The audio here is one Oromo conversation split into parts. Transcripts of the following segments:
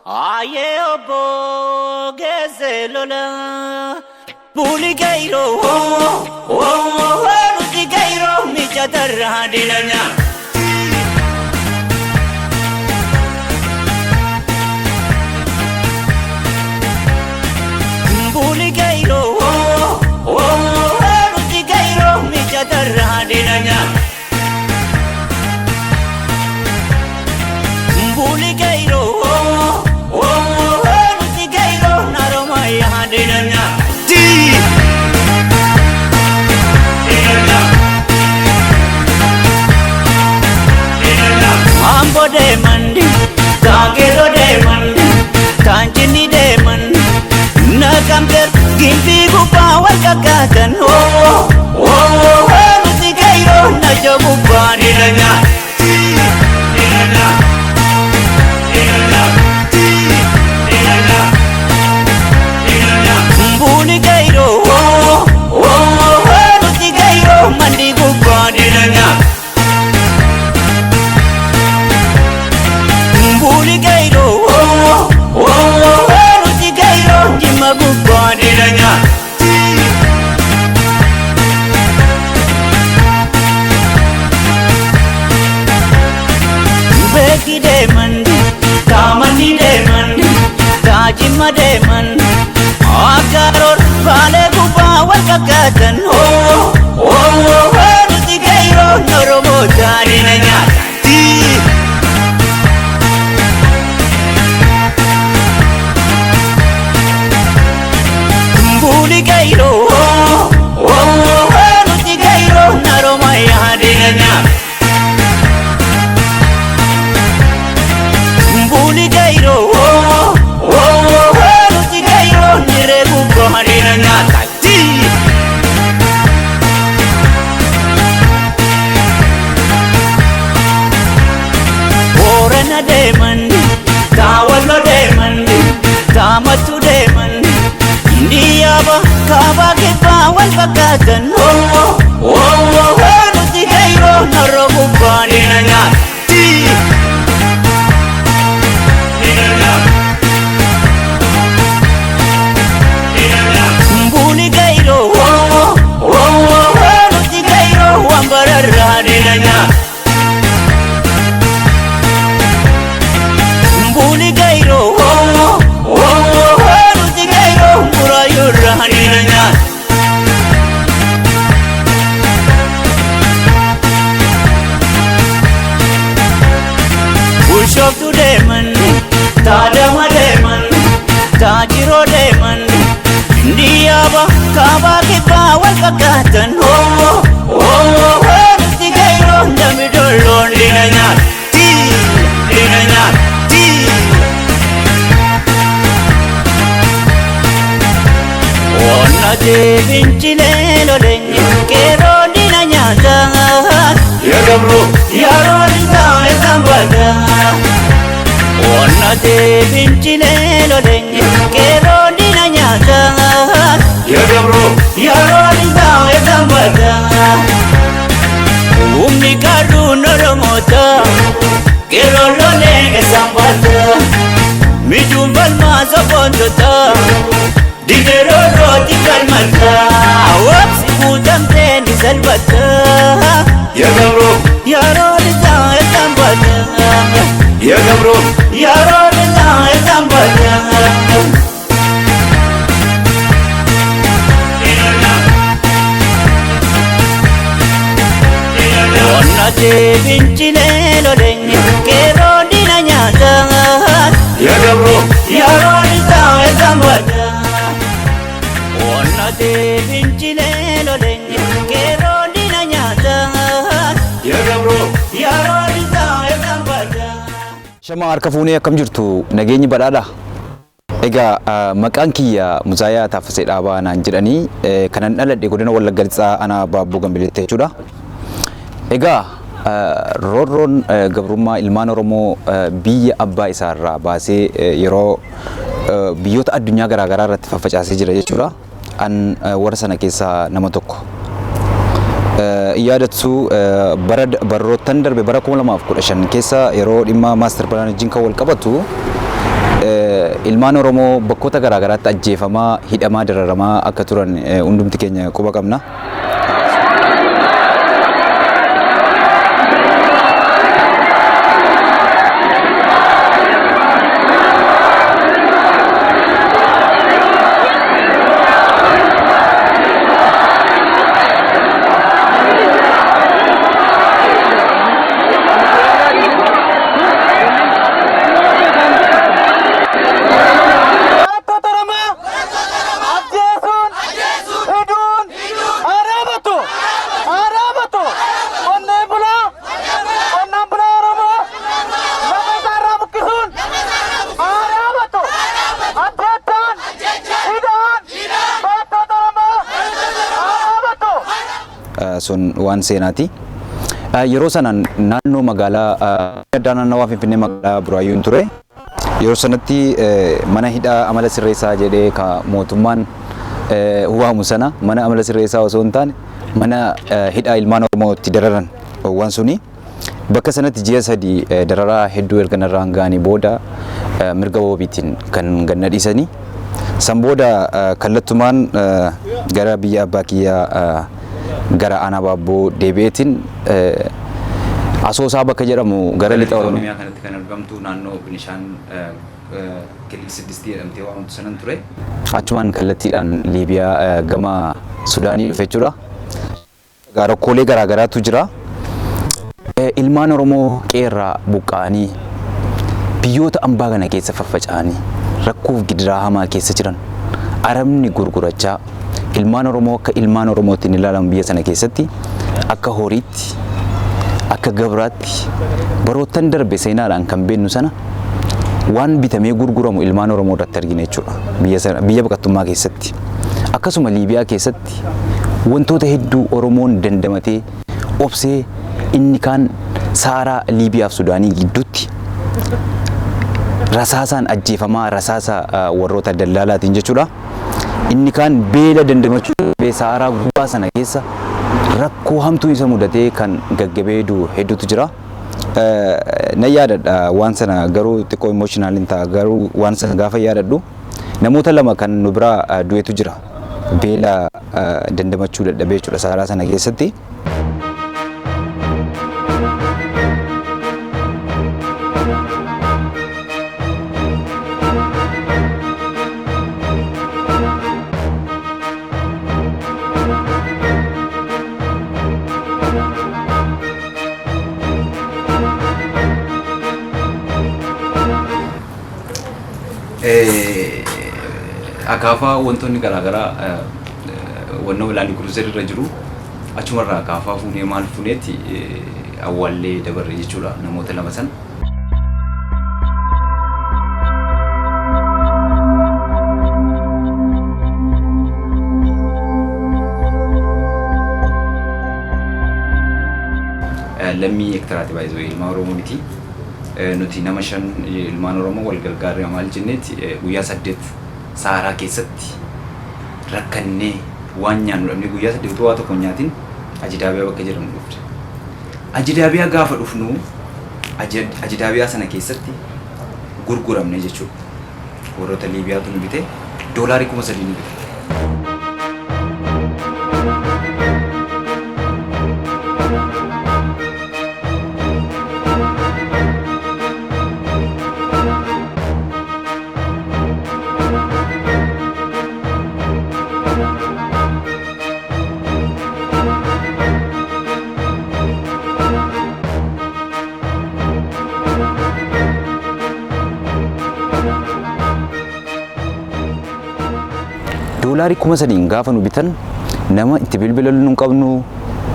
Aye obo gezelola Puli gairo Ruti gairo Mija darra dilanya Puli gairo Ruti gairo Mija darra dilanya Puli gairo Ruti gairo Naroma ya dilanya Ambo de mandi, Kagero de mandi, Kanchini de mandi, Nakamter, Gimpi gupa wakakatan, Ruti gairo Najo gupa dilanya Mbuli gairo Ruti gairo Mandi gupa dilanya Mbuli gairo Ruti gairo Jima gupa dilanya Beki de mandi Kamani de mandi Tajima de mandi Akaror Vale gupa wakakatan Ruti gairo Noromo dilanya Mbuli gairo Ruti gairo Naroma ya dilanya Mbuli gairo Ruti gairo Nire gupa dilanya Orana de mandi Tawalo de mandi Tamatu de mandi Indiyaba kaba kipa wal bakatan Ruti gairo Narobu dilanya Mbuli gairo Ruti gairo Wambararra dilanya Mbuli gairo Ruti gairo Murayurra dilanya Ushoftu de mandi Tadama de mandi Tajiro de mandi Indiyaba kaba kipa wal bakatan Ruti gairo Damidolo dilanya Dilanya Onna de vinchile lo lenye Kero dilanya Ya gamro Ya rolita esambada Onna de vinchile lo lenye Kero dilanya Ya gamro Ya rolita esambada Umni karu noromota Kero lo lenye esambada Mijum balma zapondota Digero roti kalmata Wapsi kudam teni salbata Ya gamro Ya rolita esambada Ya gamro Ya rolita esambada Onna de vinchile lo lenye Kero dilanya Ya gamro Ya rolita esambada Onna de vinchile lo lenye Kero dilanya Ya gamro Ya rolita esambada Shama harka fuunee akkam jirtu nageenyi badhaadha. Egaa maqaan kiyya Muzaayaa taafasee Dhaabaa naan jedhanii kanan dhaladhe godina Wallagga Lixaa ana Baabboo Gambileetti jechuudha. Egaa roorroon gabrummaa ilmaan Oromoo biyya abbaa isaarraa baasee yeroo biyyoota addunyaa garaa garaa irratti faffacaasee jira jechuudha. An warra sana keessaa nama tokko. Yaadattu barroottan darbe bara 2015 keessa yeroo dhimma maaster pilaanii wajjin kan wal qabatu ilmaan Oromoo bakkoota garaa garaatti ajjeefamaa hidhamaa dararamaa akka turan hundumti keenya quba qabna. Sun waan seenaati. Yeroo sanaan naannoo magaalaa naannawaa Finfinnee magaalaa Buraayyuun ture. Yeroo sanatti mana hidhaa amala sirreessaa jedhee ka mootummaan waamu sana mana amala sirreessaa osoo hin taane mana hidhaa ilmaan Oromootti dararan waan suni bakka sanatti ji'a 3 dararaa hedduu erga narraan ga'anii booda mirga wabiitiin kan ganna dhiisanii san booda kallattumaan gara biyya abbaa kiyyaa gara ana babboo deebi'eetiin asoosaa bakka jedhamu gara lixa Oromiyaa kanatti kan argamtu naannoo Binishaan kilii 6 jedhamtee waamamtu sanan ture. Achumaan kallattiidhaan Liibiyaa gama Sudaanii dhufe jechuudha. Rakkoolee garaa garaatu jira. Ilmaan Oromoo qeerraa buqqa'anii biyyoota ambaa kana keessa faffaca'anii rakkoof gidiraa hamaa keessa jiran arabni gurgurachaa ilmaan Oromoo akka ilmaan Oromootiin ilaalamu biyya sana keessatti akka horiitti akka gabraatti baroottan darbe seenaadhaan kan beennu sana waan bitamee gurguramu ilmaan Oromoo irratti argina jechuudha biyya baqattummaa keessatti. Akkasuma Liibiyaa keessatti wantoota hedduu Oromoon dandamatee obsee inni kaan Saaraa Liibiyaaf Sudaanii gidduutti rasaasaan ajjeefamaa rasaasa warroota dallaalaatiin jechuudha. Inni kaan beela dandamachuu Saaraa gubbaa sana keessa rakkoo hamtuu isa mudatee kan gaggabeedu hedduutu jira. Na yaadadha waan sana garuu xiqqoo emotional ta'a garuu waan sana gaafa yaadadhu namoota lama kan nu biraa du'etu jira. Beela dandamachuu dadhabee jechuudha Saaraa sana keessatti. Akaafaa wantoonni garaa garaa wannoo ilaanii kuruusee irra jiru achumarraa akaafaa fuunee maal fuuneetti awwaallee dabarre jechuudha namoota lama sana. Lammii ektaraati baay'ee ilmaan Oromoo miti. Nuti nama 5 ilmaan Oromoo wal gargaaree maal jenneetti guyyaa 8 Saaraa keessatti rakkannee waan nyaannu dhabnee guyyaa 8 waa tokko nyaatiin Ajidaabiyaa bakka jedhamu dhufne. Ajidaabiyaa gaafa dhufnu Ajidaabiyaa sana keessatti gurguramne jechuudha. Warroota Liibiyaatu nu bite $3,300 nu bite. $3,300 gaafa nu bitan nama itti bilbilan nu qabnu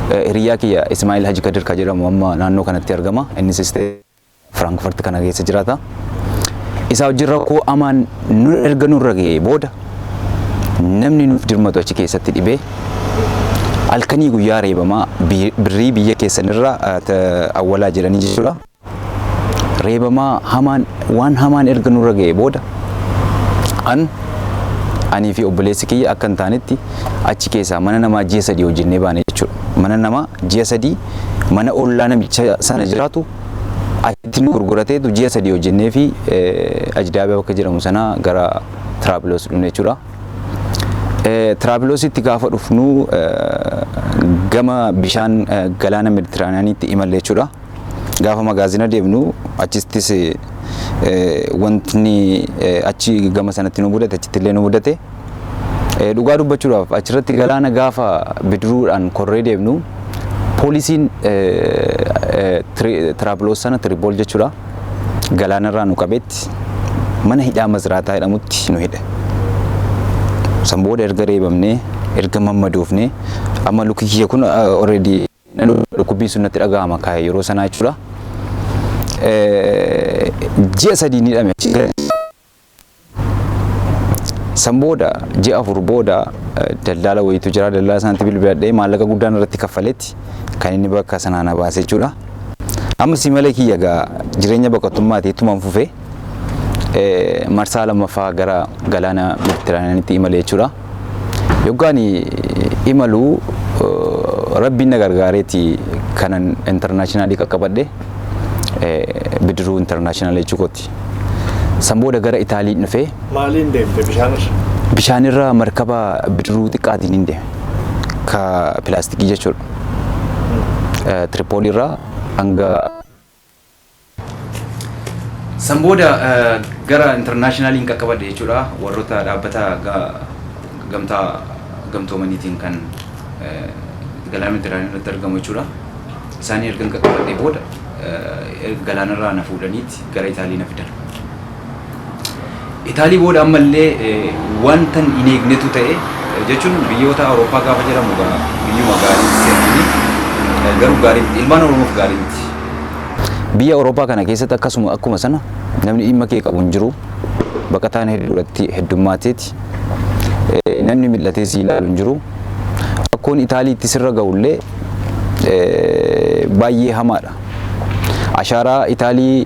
hiriyaa kiyya Ismaa'il Haji Kadir ka jedhamu amma naannoo kanatti argama. Innis Frankfurt kana keessa jiraata. Isa wajjin rakkoo amaan nu erga nurra ga'ee booda namni nuuf dirmatu achi keessatti dhibee halkanii guyyaa reebamaa birrii biyya keessanirra awwalaa jedhanii jechuudha. Reebamaa hamaan waan hamaan erga nurra ga'ee booda Ani fi obboleessi kiyya akka hin taanetti achi keessaa mana namaa ji'a 3 hojjennee baane jechuudha. Mana namaa ji'a 3 mana ollaa namicha sana jiraatu achitti nu gurgurateetu ji'a 3 hojjennee fi Ajdaabaa bakka jedhamu sana gara Tiraabiloos dhufne jechuudha. Tiraabiloositti gaafa dhufnu gama bishaan galaana Meeditiraaniyaaniitti imalle jechuudha. Gaafa magaazina deemnu achittis wanti achi gama sanatti nu mudate achitti illee nu mudate. Dhugaa dubbachuudhaaf achirratti galaana gaafa bidiruudhaan korree deemnu poolisiin Tiraabiloos sana Tiripool jechuudha. Galaanarraa nu qabeetti mana hidhaa Mazraataa jedhamutti nu hidhe. San booda erga reebamnee erga mammadoofnee amma luki kiyya kun already dhukkubbiin sun natti dhaga'ama kaa'e yeroo sanaa jechuudha. Ji'a 3 ni hidhame. San booda ji'a 4 booda daldala wayiitu jira. Daldala sanatti bilbiladhee maallaqa guddaan irratti kaffaletti kan inni bakka sanaa na baase jechuudha. Amma Imala kiyya gaa jireenya baqattummaatti ittumaan fufee marsaa lammaffaa gara galaana Meeditiraaniyaaniitti imale jechuudha. Yoggaan imaluu rabbiin na gargaareeti kanan intarnaashinaali qaqqabadhe bidiruu intarnaashinaal jechuukooti. San booda gara Itaalii dhufee maaliin deemte bishaanirra? Bishaanirra markaba bidiruu xiqqaatiin hin deeme ka pilaastikii jechuudha. Tiripoolirraa hanga san booda gara intarnaashinaaliin qaqqabadhe jechuudha. Warroota dhaabbata gamtoomaniitiin kan galaana Meeditiraaniyaaniitti argamu jechuudha. Isaanii erga qaqqabadhee booda galaanarraa na fuudhaniiti gara Itaalii na fidan. Itaalii booda ammallee wantan hin eegnetu ta'e jechuun biyyoota Awurooppaa gaafa jedhamu biyyuma gaarii seenanii garuu gaarii ilmaan Oromoof gaarii miti. Biyya Awurooppaa kana keessatti akkuma sana namni dhimma kee qabu hin jiru. Baqataan heddummateeti. Namni mil'atee si ilaalu hin jiru. Rakkoon Itaaliitti sirra ga'ullee baay'ee hamaadha. Ashaaraa Itaalii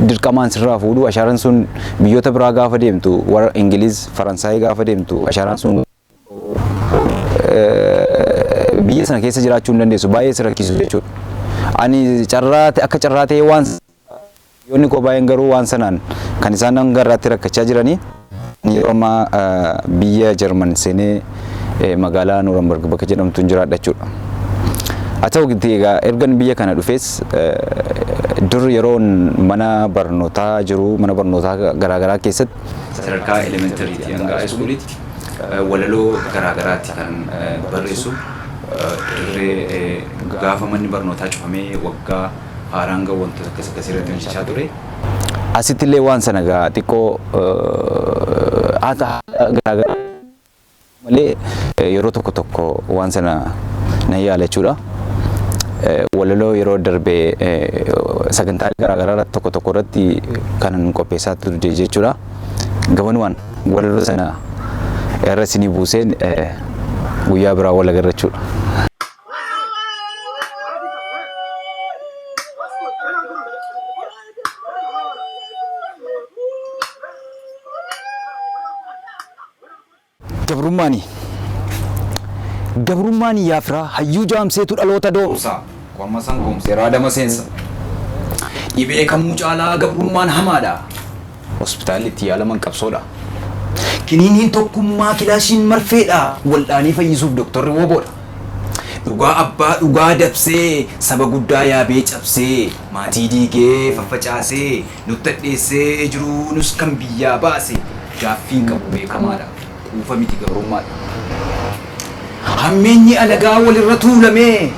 dirqamaan sirraa fuudhu. Ashaaraan sun biyyoota biraa gaafa deemtu warra Ingiliz, Faransaayii gaafa deemtu ashaaraan sun biyya sana keessa jiraachuu hin dandeessu. Baay'ee si rakkisu jechuudha. Ani akka carraa ta'ee waan yoonni koo baay'een garuu waan sanaan kan isaan hanga irratti rakkachaa jiranii yeroo ammaa biyya Jarman seenee magaalaa Nuuramberg bakka jedhamtu hin jiraadha jechuudha. Haa ta'u egaa ergan biyya kana dhufees dur yeroon mana barnootaa jiru mana barnootaa garaagaraa keessatti sadarkaa elementariitii hanga haayiskuuliitti walaloo garaagaraatti kan barreessu dirree gaafa manni barnootaa cufamee waggaa haaraan ga'u wantoota akkasii irratti hojjechaa ture. Asitti illee waan sana gaa xiqqoo garaagaraa malee yeroo tokko waan sana na yaala jechuudha. Walaloo yeroo darbee sagantaa garaagaraa tokko irratti kanan qopheessaa ture jechuudha. Gabanumaan walaloo sana irra isinii buuseen guyyaa biraa wal agarra jechuudha. Gabrummaani yaafraa hayyuu jaamseetu dhaloota doomsa. Qorma san goomsee raadama seensa. Dhibee kamuu caalaa gabrummaan hamaadha. Hospitaalitti yaalaman qabsoodha. Kiniiniin tokkummaa kilaashiin marfeedha. Waldhaanii fayyisuuf doktorri woboodha. Dhugaa abbaa dhugaa dabsee saba guddaa yaabee cabsee maatii diigee faffacaasee nutti adheessee jiru nus kan biyyaa baase gaaffiin qabu beekamaadha. Kuufa miti gabrummaadha. Hammeenyi alagaa walirra tuulamee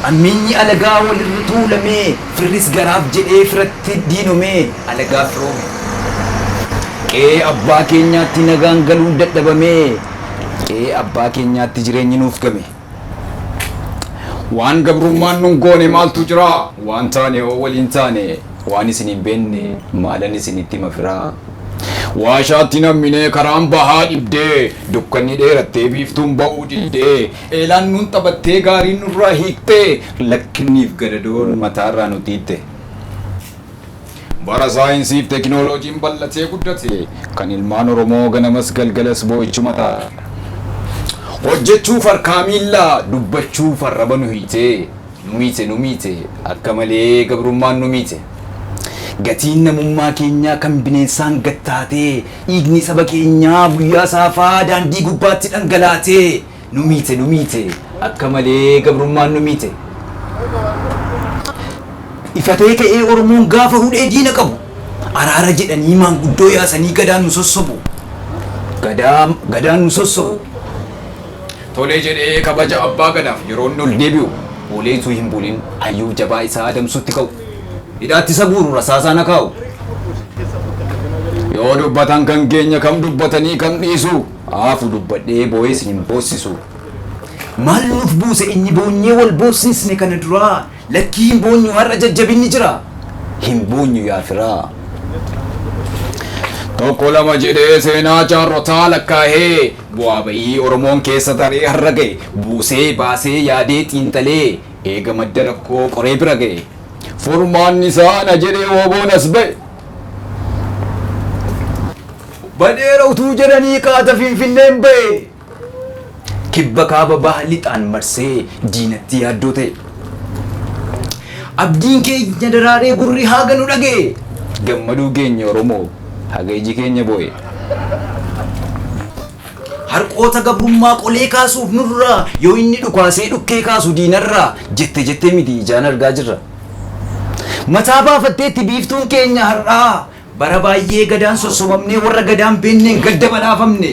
hammeenyi alagaa walirra tuulamee firris garaaf jedhee firatti diinomee alagaa firoome. Qe'ee abbaa keenyaatti nagaan galuun dadhabamee qe'ee abbaa keenyaatti jireenyi nuuf game. Waan gabrummaan nun goone maaltu jira? Waan taane oo waliin taane waan isin hin beenne maalan isinitti mafiraa. Waashaatti namminee karaan bahaa dhibdee dukkanni dheerattee biiftuun ba'uu diddee eelaan nun taphattee gaariin nurraa hiiktee lakkinniif gadadoon mataarraa nuti hiitte. bara saayinsiif tekinooloojiin bal'atee guddate kan ilmaan Oromoo ganamas galgalas boo'ichuma ta'a. Hojjechuuf harkaa miillaa dubbachuuf arraba nu hiite nu miite akka malee gabrummaan nu miite. Gatiin namummaa keenyaa kan bineensaan gattaatee dhiigni saba keenyaa guyyaa saafaa daandii gubbaatti dhangalaatee nu miite akka malee gabrummaan nu miite. Ifatee ka'ee Oromoon gaafa hudhee diina qabu araara jedhanii maanguddoo yaasanii gadaan nu sossobu. Gadaan nu sossobu. Tolee jedhee kabaja abbaa gadaaf yeroo inni ol deebi'u booleetu hin buliin hayyuu jabaa isaa adamsutti ka'u. Hidhaatti isa guuru rasaasaan akaa'u. Yoo dubbatan kan keenya kam dubbatanii kam dhiisu haafu dubbadhee boo'ees hin boossisu. Maal nuuf buuse inni boonyee wal boossisne kana duraa lakkii hin boonyu har'a jajjabinni jira hin boonyu yaafiraa. Tokko lama jedhee seenaa jaarrotaa lakkaa'ee bu'aa ba'ii Oromoon keessa taree har'a ga'e buusee baasee yaadee xiinxalee eega madda rakkoo qoree bira ga'e. Furmaanni isaa na jedhee Woboon as ba'e. Badheera utuu jedhanii qaata Finfinneen ba'e. Kibba kaaba baha lixaan marsee diinatti yaaddoo ta'e. Abdiin keenya daraaree gurri haaga nu dhaga'e. Gammaduu keenya Oromoo haga iji keenya boo'e. Harqoota gabrummaa qolee kaasuuf nurraa yoo inni dhukaasee dhukkee kaasu diinarraa jettee miti ijaan argaa jirra. Mataa baafatteetti biiftuun keenya har'aa bara baay'ee gadaan sossobamnee warra gadaan beenneen gadda badhaafamne.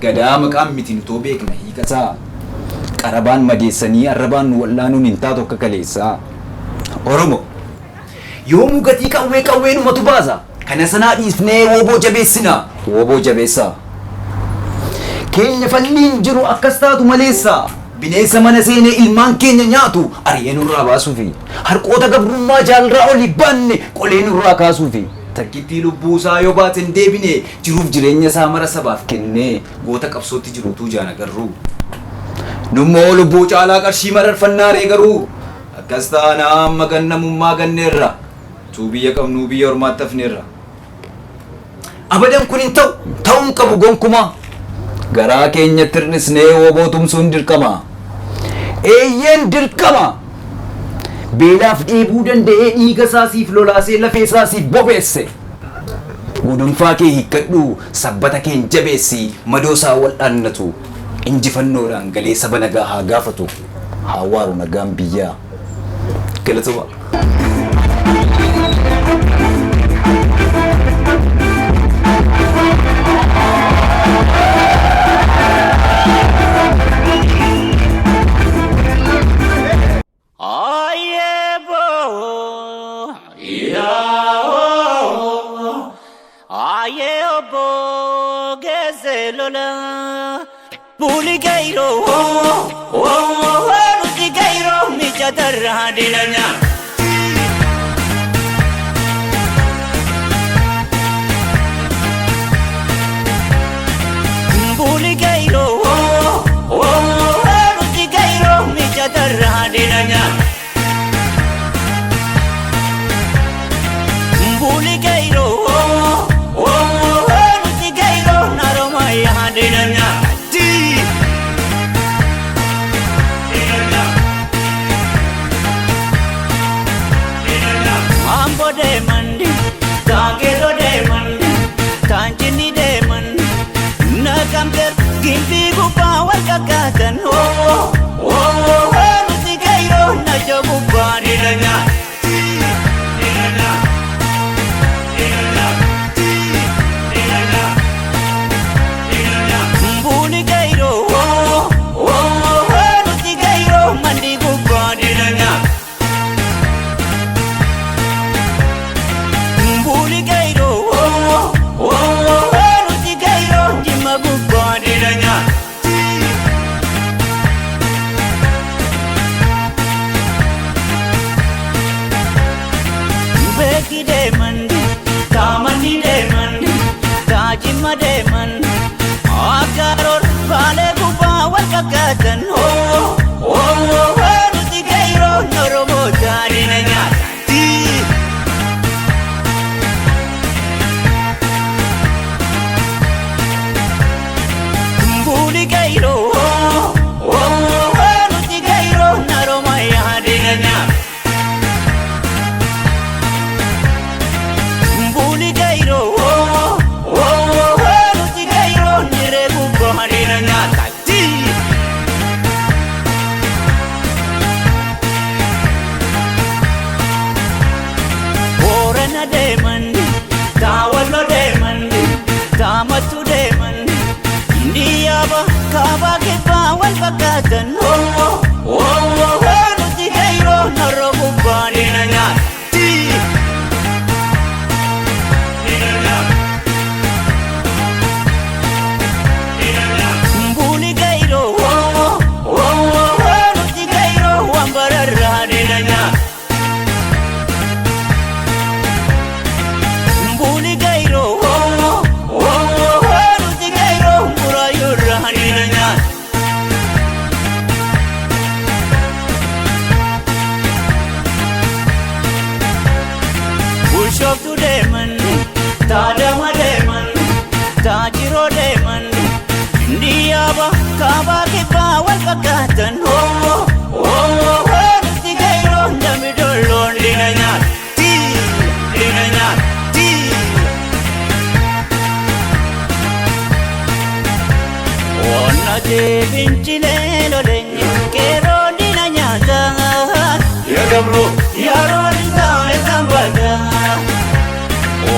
Gadaa maqaan miti nutoo beekna hiikataa. Qarabaan madeessanii arrabaan nu wallaanuun hin taatu akka kaleessaa. Oromo yoomuu gatii qawwee numatu baasa. Kana sanaa dhiisnee Woboo jabeessina. Woboo jabeessaa. Keenya falliin jiru akkas taatu maleessa. Bineensa mana seenee ilmaan keenya nyaatu ari'ee nurraa baasuufi. Harqoota gabrummaa jaalraa oli banne qolee nurraa kaasuufi. Takkittii lubbuu isaa yoo baaten deebine jiruuf jireenya isaa mara sabaaf kennee goota qabsootti jiruutuu jaan agarru. Nummoo lubbuu caalaa qarshii mararfannaaree garuu akkas taana amma gannamummaa ganneerra. Tuu biyya qabnuu biyya ormaatti hafneerra. Abadan kun hin ta'uun qabu gonkumaa. Garaa keenya tirnisnee Woboo tumsuun dirqama. Eeyyeen dirqama. Beelaaf dheebuu danda'ee dhiiga isaasiif lolaasee lafee isaasiif bobeesse. Gudunfaa kee hiikkadhu sabbata keen jabeessi madoo isaa wal'aannatu. Injifannoodhaan galee saba nagaa haa gaafatu. Haa waaru nagaan biyyaa. Galatuma. Buli gairo, ruti gairo, mi chatarra dilanya. Buli gairo, ruti gairo, mi chatarra dilanya. Buli gairo, ruti gairo, naromaya dilanya. Demandi, Tagero demandi, Tanjini demandi, Nakamter, Gimpi Gupa, Wakakatan, Ruti Gairo, Najabupa, Dilanya. Buli Gairo, Ruti Gairo, Mandi Gupa, Dilanya. Agaror vale gupa wakakatan ruti gairo noromo jari nanya. Mbuli gairo nuti gairo nire gubbaa hadina nyaatatti. Boorana deeman Daawwannoo deeman Daamatu deeman Indiyaaba kaabaa kibbaa wal fakkaatan. Nuti gairo narra gubbaa hadina nyaatatti. Mbuli gairo nuti gairo wambararra hadina nyaatatti. Mbuli gairo nuti gairo murayurra hadina nyaatatti. Bulshooftu deeman Daadama deeman Taajiroo deeman Indiyaaba kaabaa kibbaa wal fakkaatan. Nuti gairo damidolloon dina nyaatti. Onna deebiinchilee lolenye qeerroo dina nyaata. Yeroo isaa eessaan bada.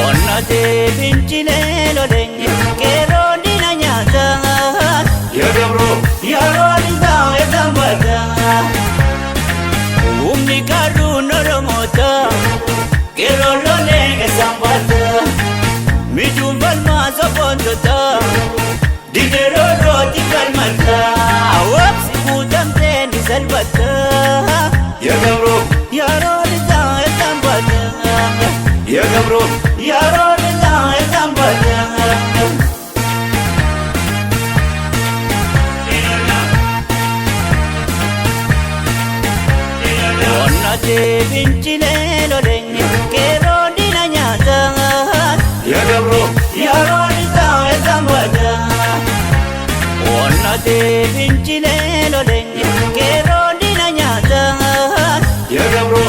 Onna deebiinchilee lolenye qeerroo dina nyaata. Yeroo isaa eessaan bada. Humni qaruun Oromoota qeerroo lolee eessaan bada. Mijuun falmaa soqontota dideroo rooti falmata. Wabsi guutamtee ni salphata. Yeroo isaa eessaan bada. Yeroo isaa eessaan bada. Onna deebiinchilee lolenye qeerroo dina nyaata. Yeroo isaa eessaan bada. Onna deebiinchilee lolenye qeerroo dina nyaata. Yeroo